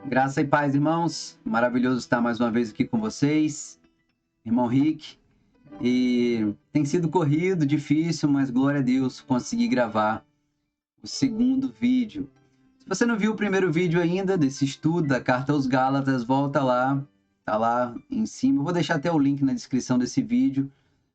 Graça e paz, irmãos. Maravilhoso estar mais uma vez aqui com vocês, irmão Rick. E tem sido corrido, difícil, mas glória a Deus, consegui gravar o segundo vídeo. Se você não viu o primeiro vídeo ainda desse estudo da Carta aos Gálatas, volta lá, tá lá em cima. Eu vou deixar até o link na descrição desse vídeo,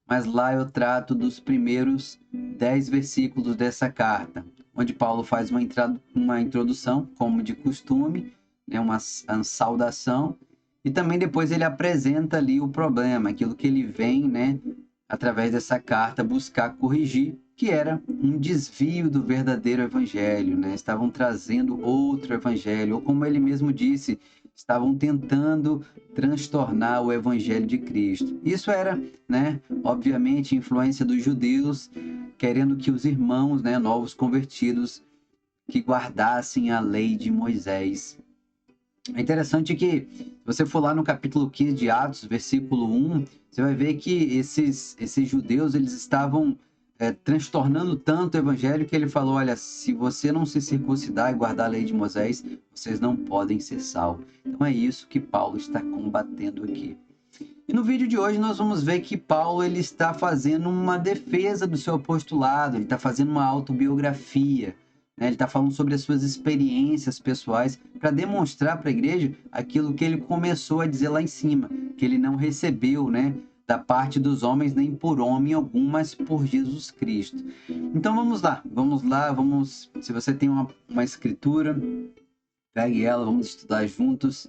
mas lá eu trato dos primeiros 10 versículos dessa carta, onde Paulo faz uma introdução, como de costume, né, uma saudação, e também depois ele apresenta ali o problema, aquilo que ele vem, né, através dessa carta, buscar corrigir, que era um desvio do verdadeiro evangelho, né? Estavam trazendo outro evangelho, ou como ele mesmo disse, estavam tentando transtornar o evangelho de Cristo. Isso era, né, obviamente, influência dos judeus, querendo que os irmãos, né, novos convertidos, que guardassem a lei de Moisés. É interessante que, se você for lá no capítulo 15 de Atos, versículo 1, você vai ver que esses judeus, eles estavam transtornando tanto o evangelho que ele falou, olha, se você não se circuncidar e guardar a lei de Moisés, vocês não podem ser salvos. Então é isso que Paulo está combatendo aqui. E no vídeo de hoje nós vamos ver que Paulo ele está fazendo uma defesa do seu apostolado, ele está fazendo uma autobiografia, né? Ele está falando sobre as suas experiências pessoais para demonstrar para a igreja aquilo que ele começou a dizer lá em cima, que ele não recebeu, né, da parte dos homens nem por homem algum, mas por Jesus Cristo. Então vamos lá, se você tem uma escritura, pegue ela, vamos estudar juntos.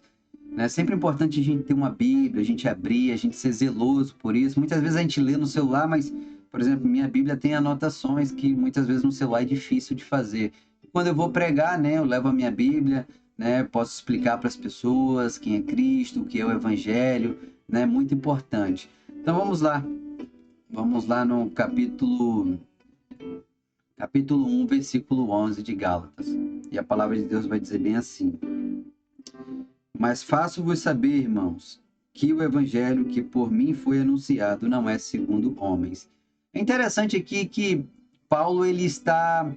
É sempre importante a gente ter uma Bíblia, a gente abrir, a gente ser zeloso por isso. Muitas vezes a gente lê no celular, mas, por exemplo, minha Bíblia tem anotações que muitas vezes no celular é difícil de fazer. Quando eu vou pregar, né, eu levo a minha Bíblia, né, posso explicar para as pessoas quem é Cristo, o que é o Evangelho, né, muito importante. Então vamos lá no capítulo 1, versículo 11 de Gálatas. E a palavra de Deus vai dizer bem assim: mas faço-vos saber, irmãos, que o evangelho que por mim foi anunciado não é segundo homens. É interessante aqui que Paulo ele está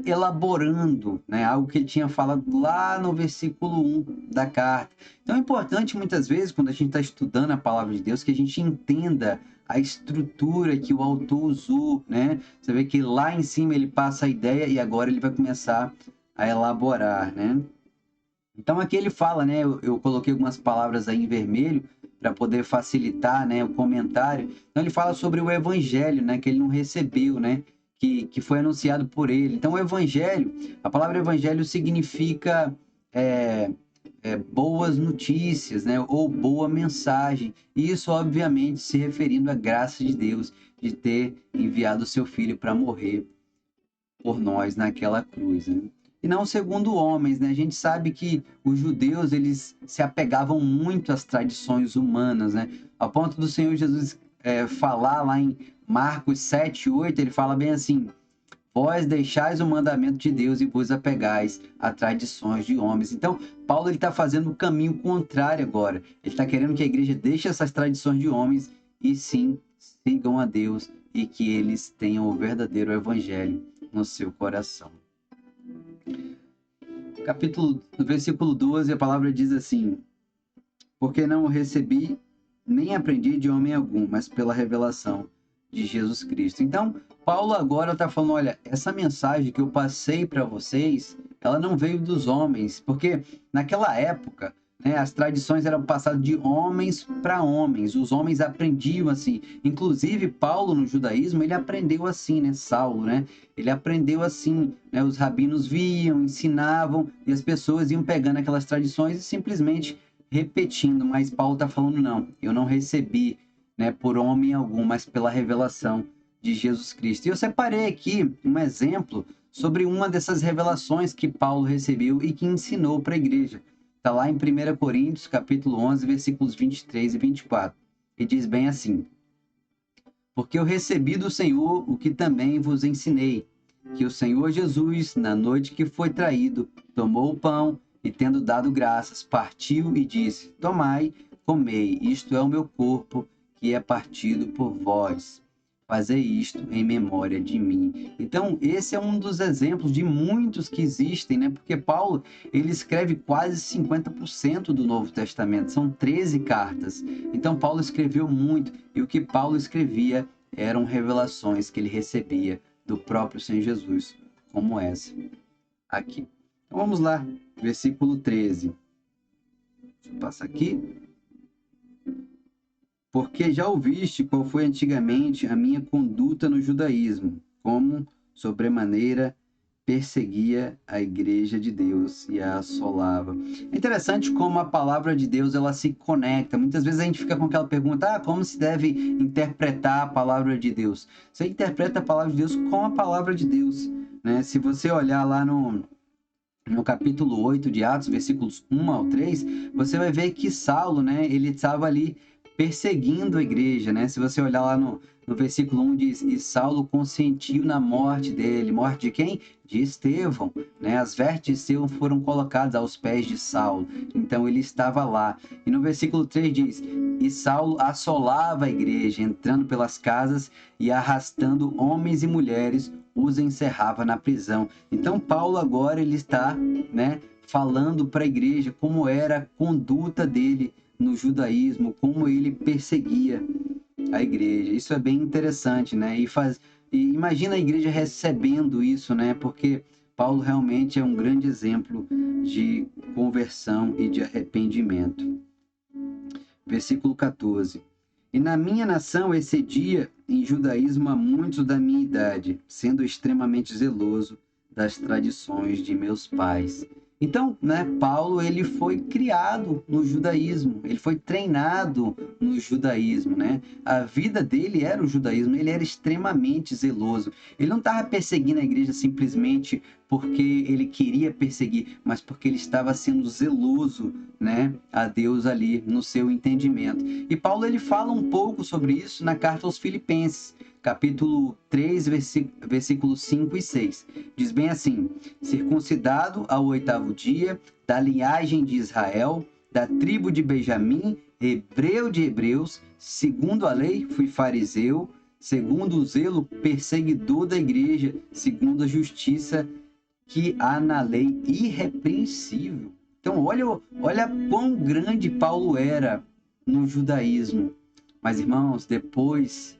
elaborando, né, algo que ele tinha falado lá no versículo 1 da carta. Então é importante muitas vezes, quando a gente está estudando a palavra de Deus, que a gente entenda a estrutura que o autor usou, né? Você vê que lá em cima ele passa a ideia e agora ele vai começar a elaborar, né? Então aqui ele fala, né? Eu coloquei algumas palavras aí em vermelho para poder facilitar, né, o comentário. Então ele fala sobre o evangelho, né, que ele não recebeu, né, que foi anunciado por ele. Então o evangelho, a palavra evangelho significa boas notícias, né, ou boa mensagem. E isso obviamente se referindo à graça de Deus de ter enviado o seu filho para morrer por nós naquela cruz, né? E não segundo homens, né? A gente sabe que os judeus eles se apegavam muito às tradições humanas, né? A ponto do Senhor Jesus falar lá em Marcos 7:8, ele fala bem assim: vós deixais o mandamento de Deus e vos apegais a tradições de homens. Então, Paulo ele está fazendo o caminho contrário agora. Ele está querendo que a igreja deixe essas tradições de homens e sim sigam a Deus e que eles tenham o verdadeiro evangelho no seu coração. Versículo 12, a palavra diz assim: porque não o recebi, nem aprendi de homem algum, mas pela revelação de Jesus Cristo. Então, Paulo agora está falando, olha, essa mensagem que eu passei para vocês, ela não veio dos homens, porque naquela época, né, as tradições eram passadas de homens para homens, os homens aprendiam assim. Inclusive, Paulo no judaísmo, ele aprendeu assim, né, Saulo, né, ele aprendeu assim, né, os rabinos viam, ensinavam, e as pessoas iam pegando aquelas tradições e simplesmente repetindo, mas Paulo está falando, não, eu não recebi, né, por homem algum, mas pela revelação de Jesus Cristo. E eu separei aqui um exemplo sobre uma dessas revelações que Paulo recebeu e que ensinou para a igreja. Está lá em 1 Coríntios, capítulo 11, versículos 23 e 24. E diz bem assim: porque eu recebi do Senhor o que também vos ensinei, que o Senhor Jesus, na noite que foi traído, tomou o pão e, tendo dado graças, partiu e disse: tomai, comei, isto é o meu corpo, que é partido por vós. Fazei isto em memória de mim. Então, esse é um dos exemplos de muitos que existem, né? Porque Paulo, ele escreve quase 50% do Novo Testamento, são 13 cartas. Então, Paulo escreveu muito, e o que Paulo escrevia eram revelações que ele recebia do próprio Senhor Jesus, como essa aqui. Então, vamos lá, versículo 13. Deixa eu passar aqui. Porque já ouviste qual foi antigamente a minha conduta no judaísmo, como sobremaneira perseguia a igreja de Deus e a assolava. É interessante como a palavra de Deus ela se conecta. Muitas vezes a gente fica com aquela pergunta: como se deve interpretar a palavra de Deus? Você interpreta a palavra de Deus com a palavra de Deus, né? Se você olhar lá no capítulo 8 de Atos, versículos 1 ao 3, você vai ver que Saulo, né, ele estava ali perseguindo a igreja, né? Se você olhar lá no versículo 1, diz: e Saulo consentiu na morte dele. Morte de quem? De Estevão, né? As vestes de Estevão foram colocadas aos pés de Saulo, então ele estava lá. E no versículo 3 diz: e Saulo assolava a igreja, entrando pelas casas e arrastando homens e mulheres, os encerrava na prisão. Então Paulo agora ele está, né, falando para a igreja como era a conduta dele no judaísmo, como ele perseguia a igreja. Isso é bem interessante, né? E imagina a igreja recebendo isso, né? Porque Paulo realmente é um grande exemplo de conversão e de arrependimento. Versículo 14. E na minha nação excedia em judaísmo a muitos da minha idade, sendo extremamente zeloso das tradições de meus pais. Então, né, Paulo ele foi criado no judaísmo, ele foi treinado no judaísmo, né? A vida dele era o judaísmo, ele era extremamente zeloso. Ele não estava perseguindo a igreja simplesmente porque ele queria perseguir, mas porque ele estava sendo zeloso, né, a Deus ali no seu entendimento. E Paulo ele fala um pouco sobre isso na carta aos Filipenses, capítulo 3, versículos 5 e 6. Diz bem assim: circuncidado ao 8º dia, da linhagem de Israel, da tribo de Benjamim, hebreu de hebreus, segundo a lei, fui fariseu, segundo o zelo, perseguidor da igreja, segundo a justiça que há na lei, irrepreensível. Então, olha quão grande Paulo era no judaísmo. Mas, irmãos, depois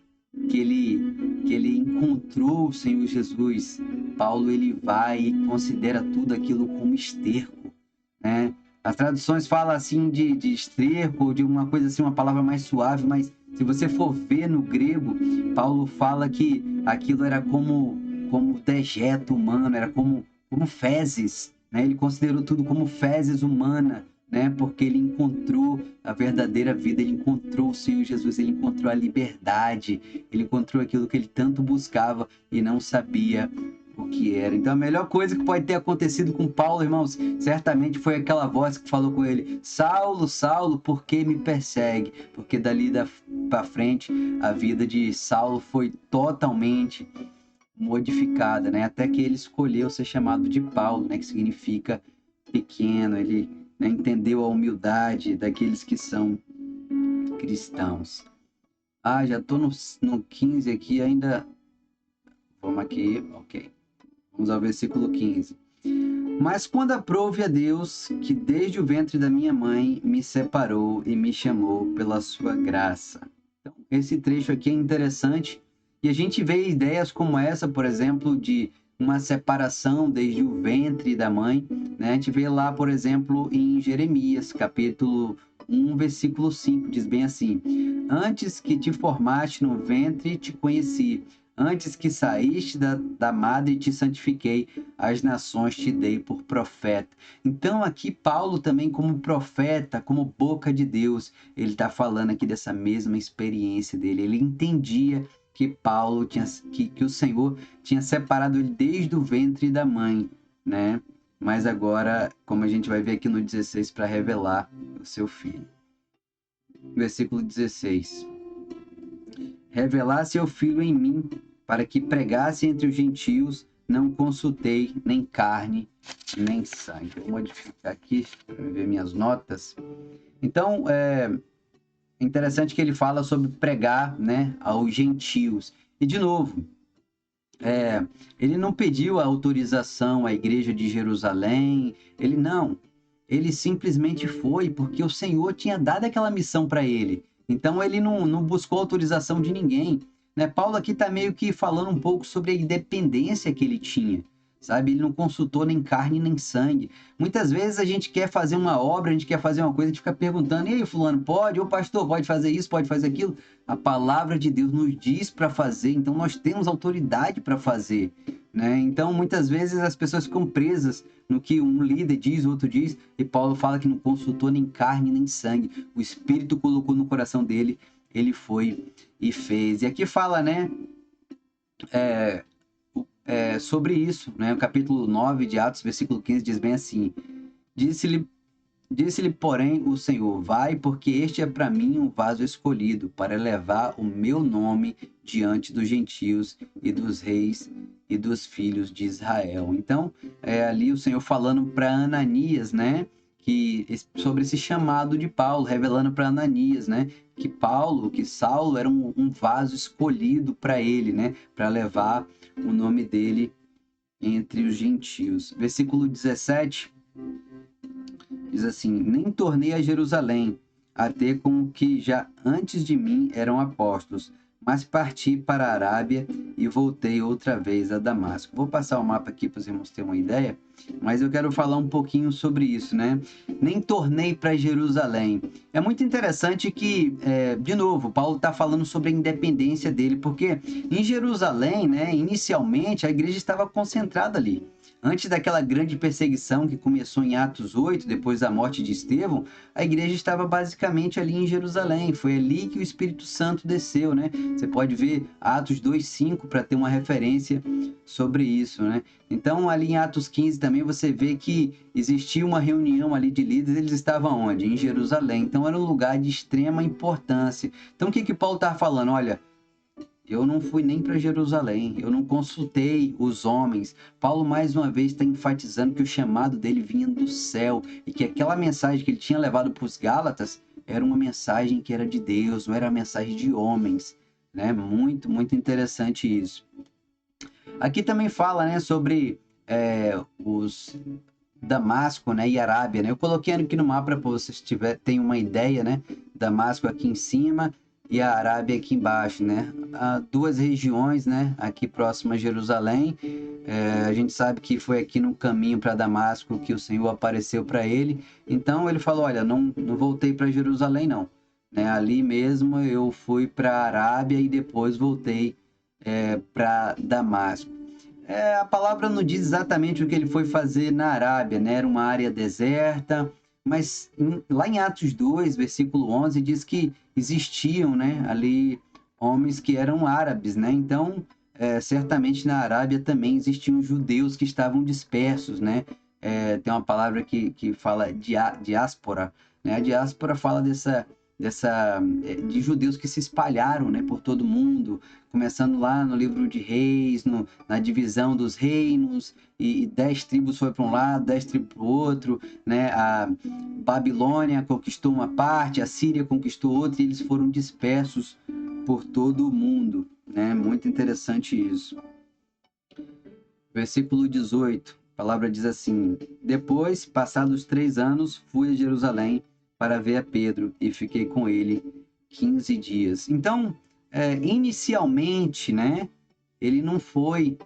que ele encontrou o Senhor Jesus, Paulo ele vai e considera tudo aquilo como esterco, né? As traduções falam assim de esterco, de uma coisa assim, uma palavra mais suave, mas se você for ver no grego, Paulo fala que aquilo era como dejeto humano, era como fezes, né? Ele considerou tudo como fezes humana, né? Porque ele encontrou a verdadeira vida, ele encontrou o Senhor Jesus, ele encontrou a liberdade, ele encontrou aquilo que ele tanto buscava e não sabia o que era. Então a melhor coisa que pode ter acontecido com Paulo, irmãos, certamente foi aquela voz que falou com ele: Saulo, Saulo, por que me persegue? Porque dali para frente a vida de Saulo foi totalmente modificada, né? Até que ele escolheu ser chamado de Paulo, né? Que significa pequeno. Ele, né, entendeu a humildade daqueles que são cristãos. Já tô no 15 aqui ainda. Vamos aqui, ok. Vamos ao versículo 15. Mas quando aprove a Deus, que desde o ventre da minha mãe me separou e me chamou pela sua graça. Então, esse trecho aqui é interessante. E a gente vê ideias como essa, por exemplo, de uma separação desde o ventre da mãe, né? A gente vê lá, por exemplo, em Jeremias, capítulo 1, versículo 5, diz bem assim: antes que te formaste no ventre, te conheci. Antes que saíste da madre, te santifiquei. As nações te dei por profeta. Então, aqui, Paulo também, como profeta, como boca de Deus, ele está falando aqui dessa mesma experiência dele. Ele entendia que Paulo que o Senhor tinha separado ele desde o ventre da mãe, né? Mas agora, como a gente vai ver aqui no 16, para revelar o seu filho. Versículo 16. Revelar seu filho em mim, para que pregasse entre os gentios, não consultei nem carne, nem sangue. Vou modificar aqui para ver minhas notas. Então, é interessante que ele fala sobre pregar, né, aos gentios. E de novo, ele não pediu a autorização à igreja de Jerusalém, ele simplesmente foi porque o Senhor tinha dado aquela missão para ele. Então ele não buscou autorização de ninguém, né? Paulo aqui está meio que falando um pouco sobre a independência que ele tinha, sabe? Ele não consultou nem carne nem sangue. Muitas vezes a gente quer fazer uma obra, a gente quer fazer uma coisa, a gente fica perguntando: e aí, fulano, pode? Ô pastor, pode fazer isso, pode fazer aquilo? A palavra de Deus nos diz para fazer, então nós temos autoridade para fazer, né? Então muitas vezes as pessoas ficam presas no que um líder diz, o outro diz, e Paulo fala que não consultou nem carne nem sangue. O Espírito colocou no coração dele, ele foi e fez. E aqui fala, né, sobre isso, né? O capítulo 9 de Atos, versículo 15, diz bem assim: Disse-lhe, porém, o Senhor: vai, porque este é para mim um vaso escolhido, para levar o meu nome diante dos gentios e dos reis e dos filhos de Israel. Então, ali o Senhor falando para Ananias, né? Sobre esse chamado de Paulo, revelando para Ananias, né? Que Saulo era um vaso escolhido para ele, né? Para levar o nome dele entre os gentios. Versículo 17 diz assim: nem tornei a Jerusalém a ter com que já antes de mim eram apóstolos, mas parti para a Arábia e voltei outra vez a Damasco. Vou passar o mapa aqui para os irmãos terem uma ideia, mas eu quero falar um pouquinho sobre isso, né? Nem tornei para Jerusalém. É muito interessante que, de novo, Paulo está falando sobre a independência dele, porque em Jerusalém, né, inicialmente, a igreja estava concentrada ali. Antes daquela grande perseguição que começou em Atos 8, depois da morte de Estevão, a igreja estava basicamente ali em Jerusalém. Foi ali que o Espírito Santo desceu, né? Você pode ver Atos 2:5 para ter uma referência sobre isso, né? Então, ali em Atos 15 também você vê que existia uma reunião ali de líderes, eles estavam onde? Em Jerusalém. Então, era um lugar de extrema importância. Então, o que Paulo estava falando? Olha, eu não fui nem para Jerusalém, eu não consultei os homens. Paulo, mais uma vez, está enfatizando que o chamado dele vinha do céu e que aquela mensagem que ele tinha levado para os Gálatas era uma mensagem que era de Deus, não era uma mensagem de homens, né? Muito, muito interessante isso. Aqui também fala, né, sobre os Damasco, né, e Arábia, né? Eu coloquei aqui no mapa para vocês terem uma ideia, né? Damasco aqui em cima e a Arábia aqui embaixo, né? Há duas regiões, né? Aqui próximo a Jerusalém. A gente sabe que foi aqui no caminho para Damasco que o Senhor apareceu para ele. Então ele falou: olha, não voltei para Jerusalém, não. Né? Ali mesmo eu fui para a Arábia e depois voltei para Damasco. A palavra não diz exatamente o que ele foi fazer na Arábia, né? Era uma área deserta, mas lá em Atos 2, versículo 11, diz que existiam, né, ali homens que eram árabes, né? Então, certamente na Arábia também existiam judeus que estavam dispersos, né? Tem uma palavra que fala diáspora, né? A diáspora fala de judeus que se espalharam, né, por todo mundo, começando lá no livro de Reis, na divisão dos reinos, e 10 tribos foi para um lado, 10 tribos para o outro, né? A Babilônia conquistou uma parte, a Síria conquistou outra, e eles foram dispersos por todo o mundo, né? Muito interessante isso. Versículo 18, a palavra diz assim: depois, passados 3 anos, fui a Jerusalém para ver a Pedro e fiquei com ele 15 dias. Então, inicialmente, né, ele não foi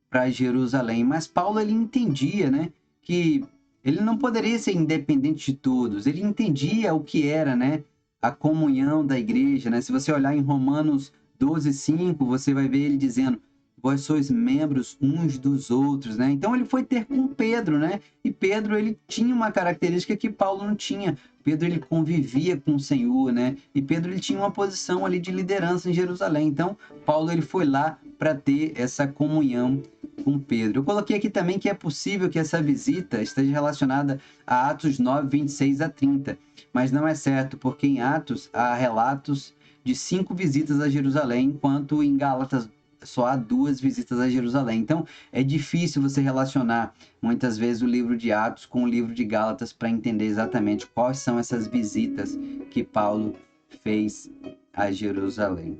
para Jerusalém, mas Paulo ele entendia, né, que ele não poderia ser independente de todos. Ele entendia o que era, né, a comunhão da igreja, né? Se você olhar em Romanos 12:5, você vai ver ele dizendo: vós sois membros uns dos outros, né? Então ele foi ter com Pedro, né? E Pedro ele tinha uma característica que Paulo não tinha. Pedro ele convivia com o Senhor, né? E Pedro ele tinha uma posição ali de liderança em Jerusalém. Então Paulo ele foi lá para ter essa comunhão com Pedro. Eu coloquei aqui também que é possível que essa visita esteja relacionada a Atos 9:26 a 30, mas não é certo, porque em Atos há relatos de 5 visitas a Jerusalém, enquanto em Gálatas só há 2 visitas a Jerusalém. Então, é difícil você relacionar, muitas vezes, o livro de Atos com o livro de Gálatas para entender exatamente quais são essas visitas que Paulo fez a Jerusalém.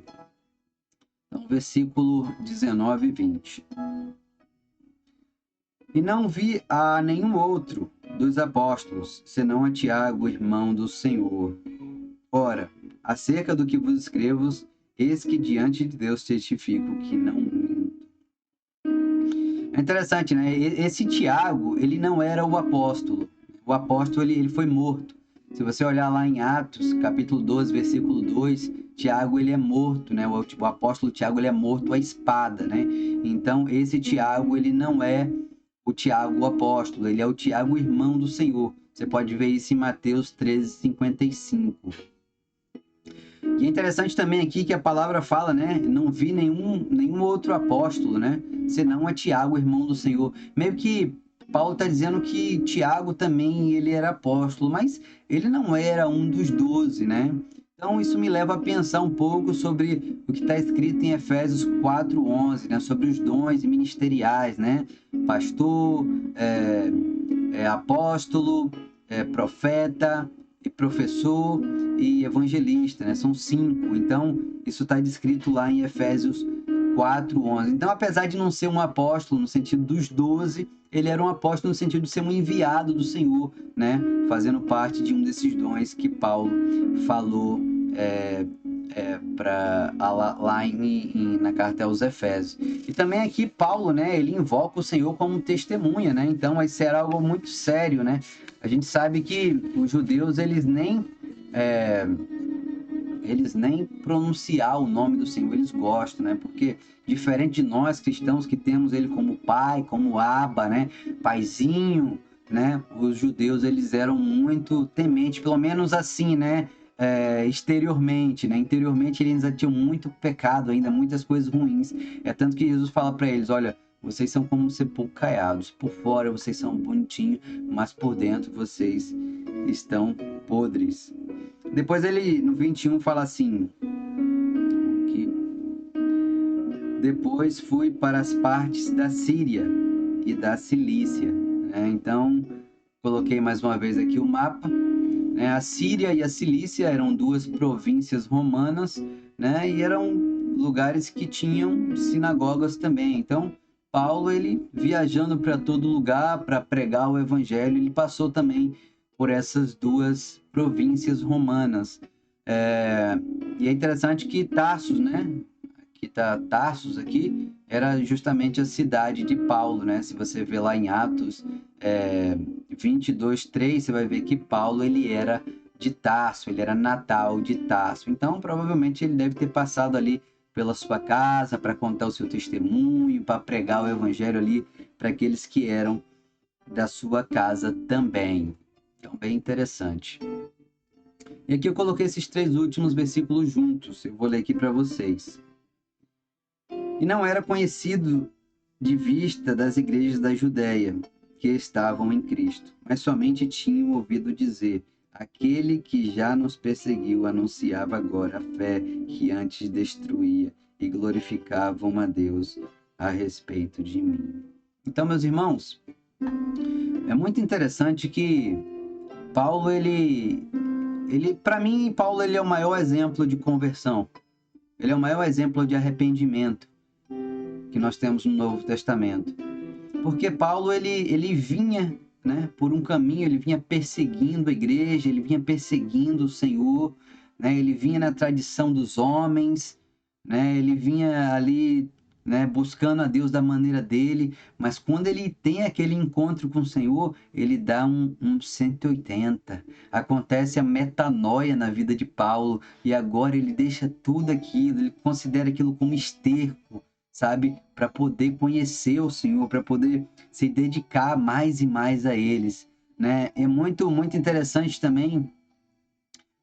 Então, versículo 19 e 20. E não vi a nenhum outro dos apóstolos, senão a Tiago, irmão do Senhor. Ora, acerca do que vos escrevo, eis que diante de Deus testifico que não minto. É interessante, né? Esse Tiago, ele não era o apóstolo. O apóstolo, ele foi morto. Se você olhar lá em Atos, capítulo 12, versículo 2, Tiago, ele é morto, né? O apóstolo Tiago, ele é morto à espada, né? Então, esse Tiago, ele não é o Tiago, o apóstolo, ele é o Tiago, irmão do Senhor. Você pode ver isso em Mateus 13:55. E é interessante também aqui que a palavra fala, né? Não vi nenhum outro apóstolo, né? Senão a Tiago, irmão do Senhor. Meio que Paulo está dizendo que Tiago também ele era apóstolo, mas ele não era um dos 12, né? Então isso me leva a pensar um pouco sobre o que está escrito em Efésios 4:11, né? Sobre os dons ministeriais, né? Pastor, apóstolo, profeta, e professor e evangelista, né? São 5. Então, isso está descrito lá em Efésios 4:11. Então, apesar de não ser um apóstolo no sentido dos 12, ele era um apóstolo no sentido de ser um enviado do Senhor, né? Fazendo parte de um desses dons que Paulo falou lá na carta aos Efésios. E também aqui Paulo, né? Ele invoca o Senhor como testemunha, né? Então, isso era algo muito sério, né? A gente sabe que os judeus, eles nem pronunciar o nome do Senhor, eles gostam, né? Porque diferente de nós cristãos que temos ele como pai, como Abba, né? Paizinho, né? Os judeus, eles eram muito tementes, pelo menos assim, né? Exteriormente, né? Interiormente eles ainda tinham muito pecado, ainda muitas coisas ruins. É tanto que Jesus fala para eles, olha, vocês são como sepulcros caiados. Por fora vocês são bonitinhos, mas por dentro vocês estão podres. Depois ele, no 21, fala assim, que depois fui para as partes da Síria e da Cilícia, né? Então, coloquei mais uma vez aqui o mapa. A Síria e a Cilícia eram 2 províncias romanas, né? E eram lugares que tinham sinagogas também. Então, Paulo, ele viajando para todo lugar para pregar o evangelho, ele passou também por essas 2 províncias romanas. E é interessante que Tarsus, né? Que tá Tarsus aqui, era justamente a cidade de Paulo, né? Se você vê lá em Atos 22:3, você vai ver que Paulo, ele era de Tarso, ele era natal de Tarso. Então, provavelmente, ele deve ter passado ali pela sua casa para contar o seu testemunho, para pregar o evangelho ali para aqueles que eram da sua casa também. Então, bem interessante. E aqui eu coloquei esses 3 últimos versículos juntos. Eu vou ler aqui para vocês. E não era conhecido de vista das igrejas da Judéia que estavam em Cristo, mas somente tinham ouvido dizer: aquele que já nos perseguiu anunciava agora a fé que antes destruía, e glorificavam a Deus a respeito de mim. Então, meus irmãos, é muito interessante que Paulo, para mim, Paulo, ele é o maior exemplo de conversão. Ele é o maior exemplo de arrependimento que nós temos no Novo Testamento. Porque Paulo, ele vinha, né, por um caminho, ele vinha perseguindo a igreja, ele vinha perseguindo o Senhor, né, ele vinha na tradição dos homens, né, ele vinha ali, né, buscando a Deus da maneira dele, mas quando ele tem aquele encontro com o Senhor, ele dá um 180. Acontece a metanoia na vida de Paulo, e agora ele deixa tudo aquilo, ele considera aquilo como esterco, sabe? Para poder conhecer o Senhor, para poder se dedicar mais e mais a eles, né? É muito, muito interessante também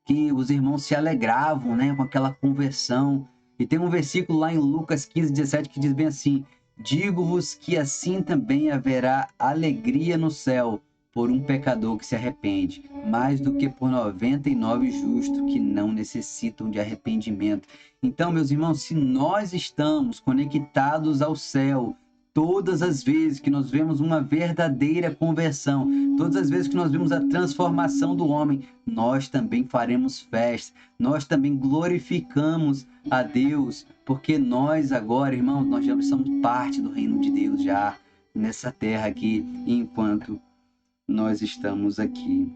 que os irmãos se alegravam, né, com aquela conversão. E tem um versículo lá em Lucas 15:17 que diz bem assim: digo-vos que assim também haverá alegria no céu por um pecador que se arrepende, mais do que por 99 justos que não necessitam de arrependimento. Então, meus irmãos, se nós estamos conectados ao céu, todas as vezes que nós vemos uma verdadeira conversão, todas as vezes que nós vemos a transformação do homem, nós também faremos festa, nós também glorificamos a Deus porque nós agora, irmãos, nós já somos parte do reino de Deus já nessa terra aqui, enquanto nós estamos aqui.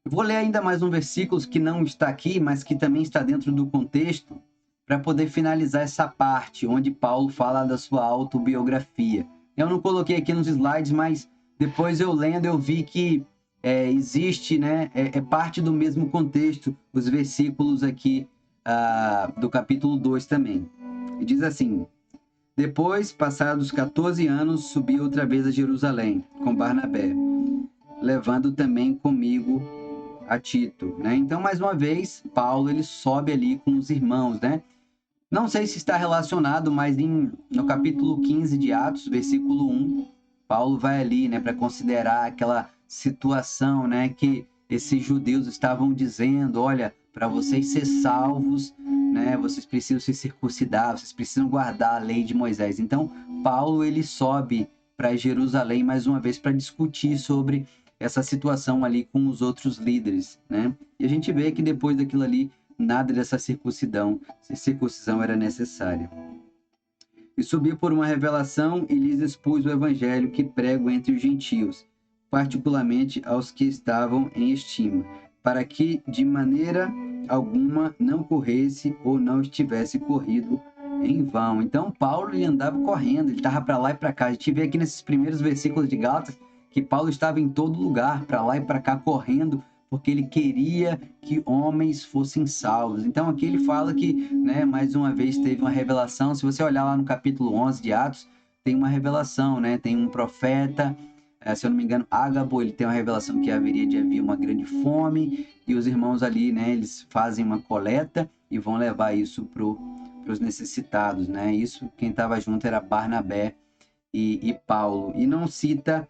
Eu vou ler ainda mais um versículo que não está aqui, mas que também está dentro do contexto, para poder finalizar essa parte, onde Paulo fala da sua autobiografia. Eu não coloquei aqui nos slides, mas depois eu lendo, eu vi que existe, né, é parte do mesmo contexto, os versículos aqui do capítulo 2 também. E diz assim: depois, passados 14 anos, subi outra vez a Jerusalém, com Barnabé, levando também comigo a Tito, né? Então, mais uma vez, Paulo ele sobe ali com os irmãos, né? Não sei se está relacionado, mas no capítulo 15 de Atos, versículo 1, Paulo vai ali, né, para considerar aquela situação, né, que esses judeus estavam dizendo: olha, para vocês ser salvos, né, vocês precisam se circuncidar, vocês precisam guardar a lei de Moisés. Então, Paulo ele sobe para Jerusalém mais uma vez para discutir sobre essa situação ali com os outros líderes, né? E a gente vê que depois daquilo ali, nada dessa circuncisão era necessária. E subiu por uma revelação e lhes expus o evangelho que prego entre os gentios, particularmente aos que estavam em estima, para que de maneira alguma não corresse ou não estivesse corrido em vão. Então Paulo ele andava correndo, ele estava para lá e para cá. A gente vê aqui nesses primeiros versículos de Gálatas que Paulo estava em todo lugar, para lá e para cá, correndo, porque ele queria que homens fossem salvos. Então aqui ele fala que, né, mais uma vez teve uma revelação. Se você olhar lá no capítulo 11 de Atos, tem uma revelação, né? Tem um profeta, se eu não me engano, Ágabo, ele tem uma revelação que haveria de haver uma grande fome, e os irmãos ali, né, eles fazem uma coleta e vão levar isso para os necessitados, né? Isso, quem estava junto era Barnabé e Paulo. E não cita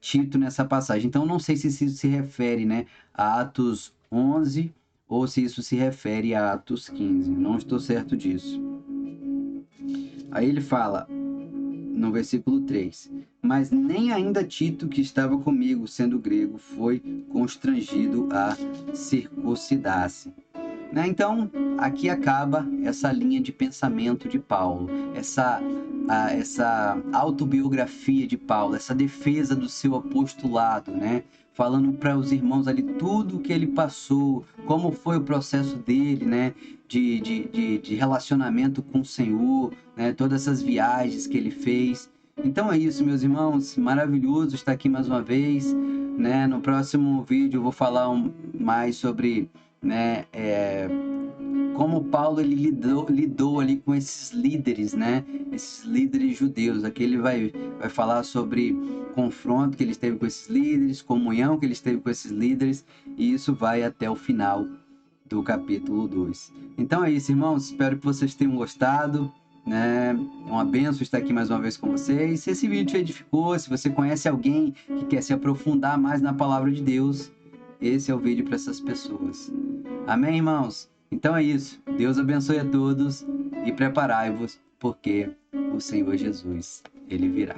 Tito nessa passagem. Então, não sei se isso se refere, né, a Atos 11 ou se isso se refere a Atos 15. Não estou certo disso. Aí ele fala, no versículo 3, mas nem ainda Tito, que estava comigo, sendo grego, foi constrangido a circuncidar-se. Né? Então, aqui acaba essa linha de pensamento de Paulo, essa autobiografia de Paulo, essa defesa do seu apostolado, né? Falando para os irmãos ali tudo o que ele passou, como foi o processo dele, né? De relacionamento com o Senhor, né? Todas essas viagens que ele fez. Então é isso, meus irmãos, maravilhoso estar aqui mais uma vez, né? No próximo vídeo eu vou falar mais sobre, né, como Paulo ele lidou ali com esses líderes, né, esses líderes judeus. Aqui ele vai falar sobre confronto que ele teve com esses líderes, comunhão que ele teve com esses líderes, e isso vai até o final do capítulo 2. Então é isso, irmãos, espero que vocês tenham gostado, né? É uma bênção estar aqui mais uma vez com vocês. Se esse vídeo te edificou, se você conhece alguém que quer se aprofundar mais na palavra de Deus, esse é o vídeo para essas pessoas. Amém, irmãos? Então é isso. Deus abençoe a todos e preparai-vos, porque o Senhor Jesus, ele virá.